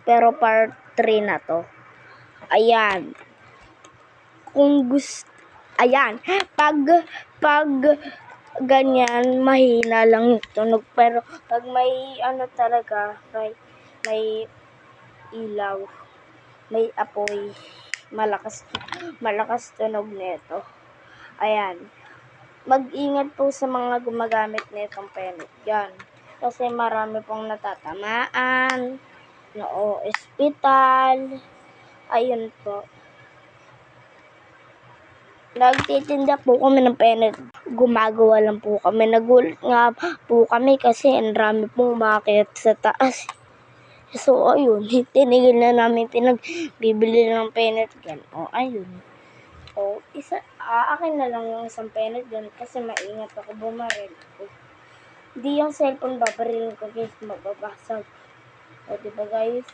pero part 3 na to. Ayan. Kung gusto, ayan. Pag ganyan, mahina lang yung tunog. Pero pag may ano talaga, may ilaw, may apoy, malakas tunog nito. Ayan. Mag-ingat po sa mga gumagamit nitong penet. Yan. Kasi marami pong natatamaan, na-ospital. Ayun po. Nagtitinda po kami ng penet. Gumagawa lang po kami. Nagulat nga po kami kasi ang dami pong umakyat sa taas. So, ayun. Tinigil na namin pinagbibili ng penet gun. O, ayun. O, akin na lang yung isang penet gun kasi maingat ako bumaril. Hindi yung cellphone babarilin ko guys, mababasag. O, diba guys?